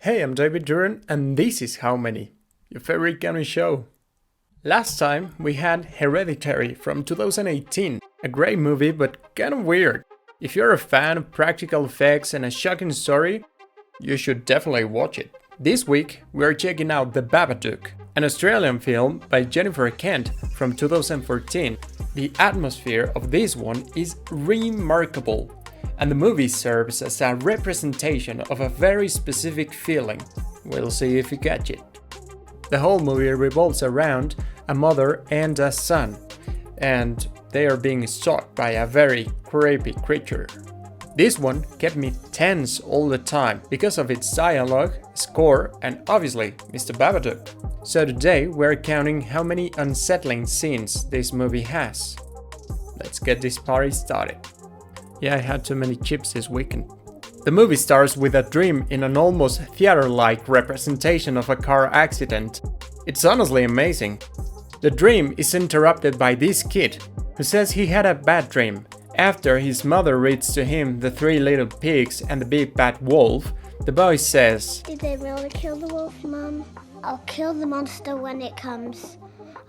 Hey, I'm David Duran, and this is How Many, your favorite gaming show. Last time we had Hereditary from 2018, a great movie but kind of weird. If you're a fan of practical effects and a shocking story, you should definitely watch it. This week we are checking out The Babadook, an Australian film by Jennifer Kent from 2014. The atmosphere of this one is remarkable, and the movie serves as a representation of a very specific feeling. We'll see if you catch it. The whole movie revolves around a mother and a son, and they are being stalked by a very creepy creature. This one kept me tense all the time because of its dialogue, score, and obviously Mr. Babadook. So today we're counting how many unsettling scenes this movie has. Let's get this party started. Yeah, I had too many chips this weekend. The movie starts with a dream in an almost theater-like representation of a car accident. It's honestly amazing. The dream is interrupted by this kid, who says he had a bad dream. After his mother reads to him The Three Little Pigs and the Big Bad Wolf, the boy says, "Did they really kill the wolf, Mum? I'll kill the monster when it comes.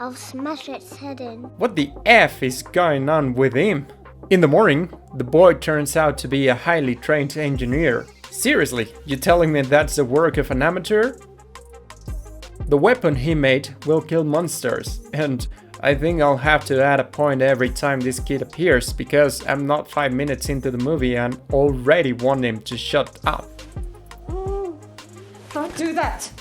I'll smash its head in." What the F is going on with him? In the morning, the boy turns out to be a highly trained engineer. Seriously, you telling me that's the work of an amateur? The weapon he made will kill monsters, and I think I'll have to add a point every time this kid appears because I'm not 5 minutes into the movie and already want him to shut up. Don't do that!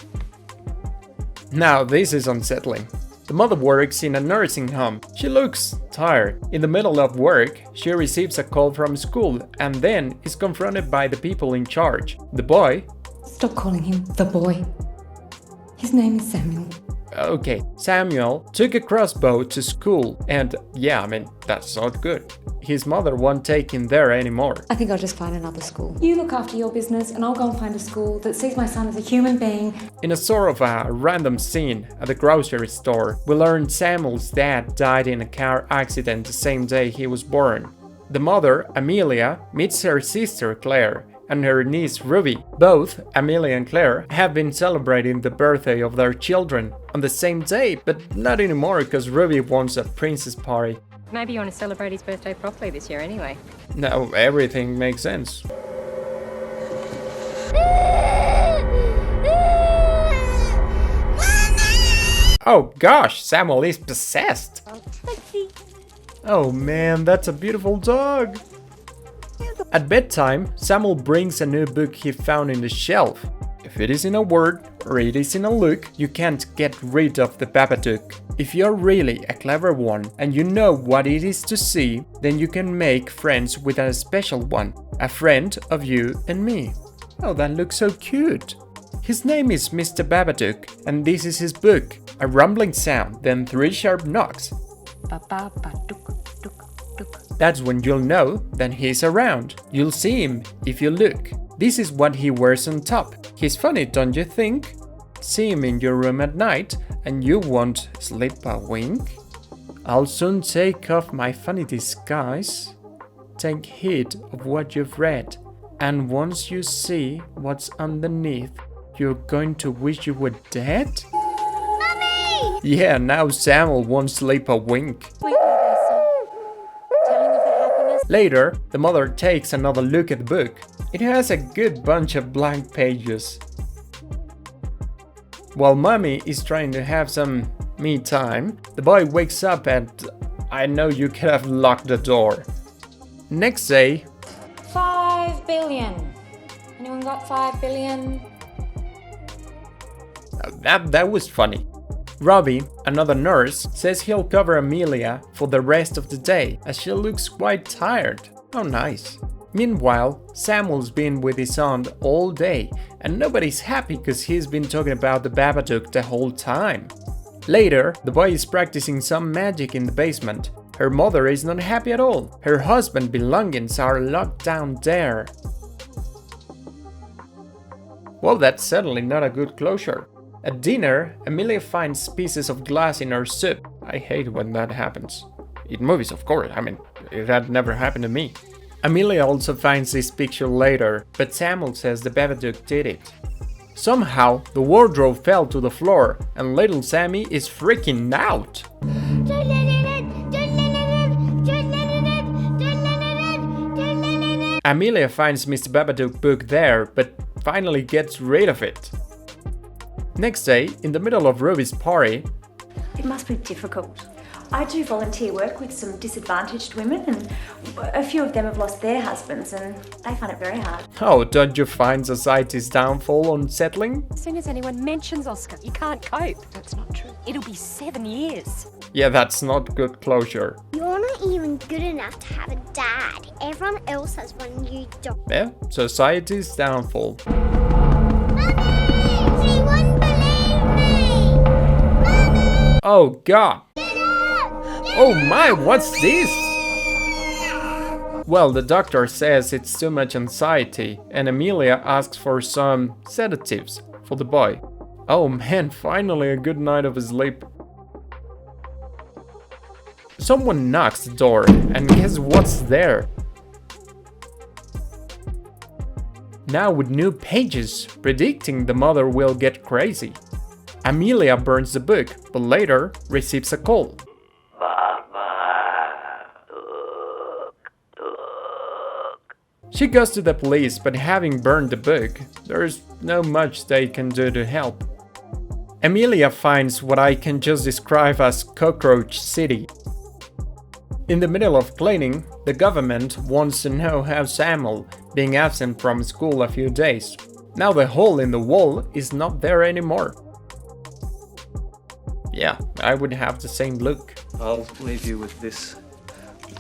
Now this is unsettling. The mother works in a nursing home. She looks tired. In the middle of work, she receives a call from school and then is confronted by the people in charge. The boy... Stop calling him the boy. His name is Samuel. Okay, Samuel took a crossbow to school and that's not good. His mother won't take him there anymore. I think I'll just find another school. You look after your business and I'll go and find a school that sees my son as a human being. In a sort of a random scene at the grocery store, we learn Samuel's dad died in a car accident the same day he was born. The mother, Amelia, meets her sister Claire and her niece Ruby. Both, Amelia and Claire, have been celebrating the birthday of their children on the same day, but not anymore because Ruby wants a princess party. Maybe you want to celebrate his birthday properly this year anyway. Now everything makes sense. Oh gosh, Samuel is possessed! Oh man, that's a beautiful dog! At bedtime, Samuel brings a new book he found in the shelf. If it is in a word or it is in a look, you can't get rid of the Babadook. If you're really a clever one and you know what it is to see, then you can make friends with a special one, a friend of you and me. Oh, that looks so cute. His name is Mr. Babadook and this is his book. A rumbling sound, then 3 sharp knocks. Babadook. That's when you'll know that he's around. You'll see him if you look. This is what he wears on top. He's funny, don't you think? See him in your room at night and you won't sleep a wink. I'll soon take off my funny disguise. Take heed of what you've read. And once you see what's underneath, you're going to wish you were dead? Mummy! Yeah, now Samuel won't sleep a wink. Later, the mother takes another look at the book. It has a good bunch of blank pages. While Mommy is trying to have some me time, the boy wakes up and I know you could have locked the door. Next day... 5 billion. Anyone got 5 billion? That was funny. Robbie, another nurse, says he'll cover Amelia for the rest of the day as she looks quite tired. Oh nice. Meanwhile, Samuel's been with his aunt all day and nobody's happy because he's been talking about the Babadook the whole time. Later, the boy is practicing some magic in the basement. Her mother is not happy at all. Her husband's belongings are locked down there. Well, that's certainly not a good closure. At dinner, Amelia finds pieces of glass in her soup. I hate when that happens. In movies, of course, it had never happened to me. Amelia also finds this picture later, but Samuel says the Babadook did it. Somehow, the wardrobe fell to the floor and little Sammy is freaking out. Amelia finds Mr. Babadook book there, but finally gets rid of it. Next day, in the middle of Ruby's party, it must be difficult. I do volunteer work with some disadvantaged women, and a few of them have lost their husbands and they find it very hard. oh, don't you find society's downfall unsettling? As soon as anyone mentions Oscar, you can't cope. That's not true. It'll be 7 years. Yeah, that's not good closure. You're not even good enough to have a dad. Everyone else has one, you don't. Yeah, society's downfall. Mummy! She wouldn't believe me! Mummy! Oh god! Oh my, what's this? Well, the doctor says it's too much anxiety, and Amelia asks for some sedatives for the boy. Oh man, finally a good night of sleep. Someone knocks the door, and guess what's there? Now with new pages, predicting the mother will get crazy. Amelia burns the book, but later receives a call. She goes to the police, but having burned the book, there's no much they can do to help. Amelia finds what I can just describe as Cockroach City. In the middle of cleaning, the government wants to know how Samuel, being absent from school a few days. Now the hole in the wall is not there anymore. Yeah, I would have the same look. I'll leave you with this.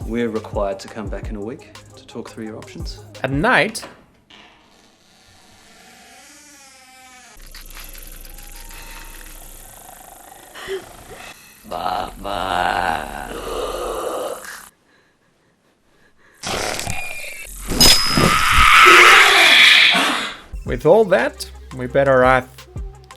We're required to come back in a week to talk through your options. At night, with all that, we better add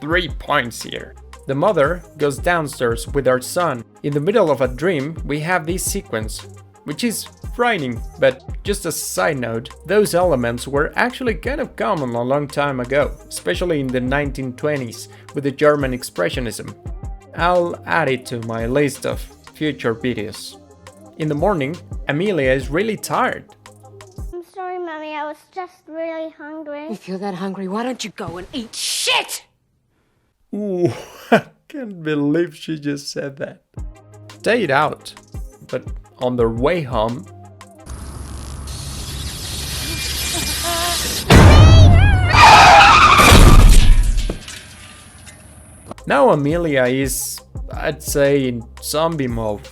3 points here. The mother goes downstairs with her son. In the middle of a dream, we have this sequence, which is frightening, but just a side note, those elements were actually kind of common a long time ago, especially in the 1920s with the German Expressionism. I'll add it to my list of future videos. In the morning, Amelia is really tired. I'm sorry, Mummy, I was just really hungry. If you're that hungry, why don't you go and eat shit? Ooh, I can't believe she just said that. They eat out, but on their way home, now Amelia is, I'd say, in zombie mode.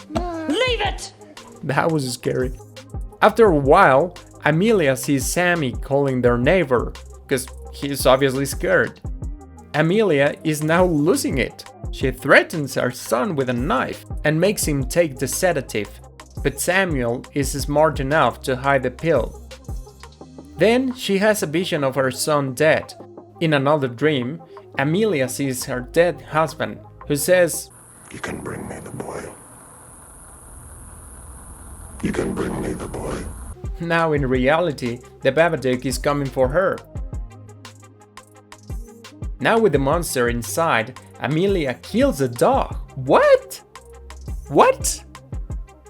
Leave it! That was scary. After a while, Amelia sees Sammy calling their neighbor, because he's obviously scared. Amelia is now losing it. She threatens her son with a knife and makes him take the sedative, but Samuel is smart enough to hide the pill. Then she has a vision of her son dead. In another dream, Amelia sees her dead husband, who says, "You can bring me the boy. You can bring me the boy." Now in reality, the Babadook is coming for her. Now with the monster inside, Amelia kills a dog. What? What?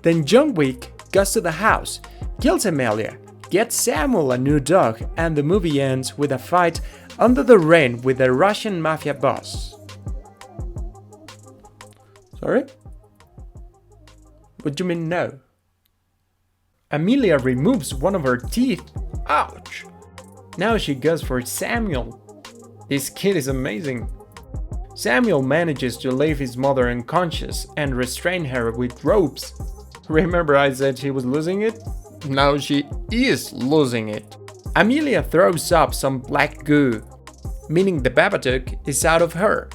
Then John Wick goes to the house, kills Amelia, gets Samuel a new dog, and the movie ends with a fight under the rain with the Russian mafia boss. Sorry? What do you mean no? Amelia removes one of her teeth. Ouch! Now she goes for Samuel. This kid is amazing. Samuel manages to leave his mother unconscious and restrain her with ropes. Remember I said she was losing it? Now she is losing it. Amelia throws up some black goo, meaning the Babadook is out of her.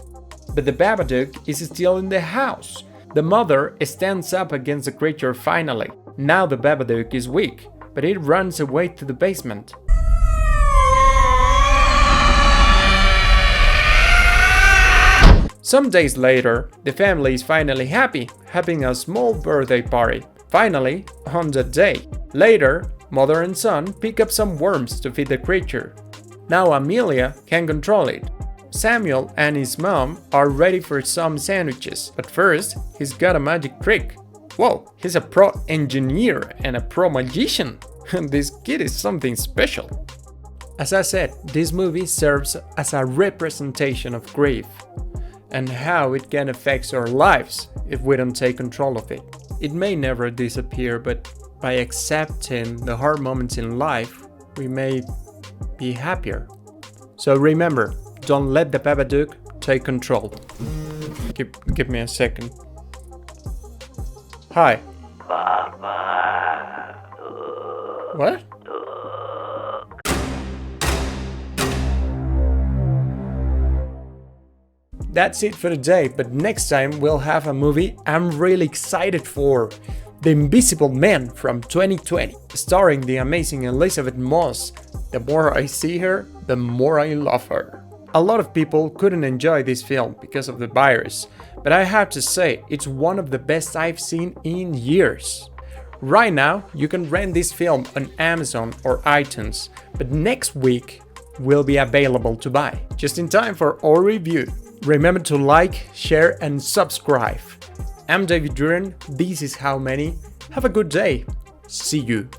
But the Babadook is still in the house. The mother stands up against the creature finally. Now the Babadook is weak, but it runs away to the basement. Some days later, the family is finally happy, having a small birthday party. Finally, on that day. Later, Mother and son pick up some worms to feed the creature. Now Amelia can control it. Samuel and his mom are ready for some sandwiches, but first he's got a magic trick. Whoa, he's a pro engineer and a pro magician. This kid is something special. As I said, this movie serves as a representation of grief and how it can affect our lives if we don't take control of it. It may never disappear, but by accepting the hard moments in life, we may be happier. So remember, don't let the Babadook take control. Give me a second. Hi. What? That's it for today, but next time we'll have a movie I'm really excited for. The Invisible Man from 2020, starring the amazing Elizabeth Moss. The more I see her, the more I love her. A lot of people couldn't enjoy this film because of the virus, but I have to say, it's one of the best I've seen in years. Right now, you can rent this film on Amazon or iTunes, but next week will be available to buy, just in time for our review. Remember to like, share and subscribe. I'm David Duran, this is How Many. Have a good day. See you.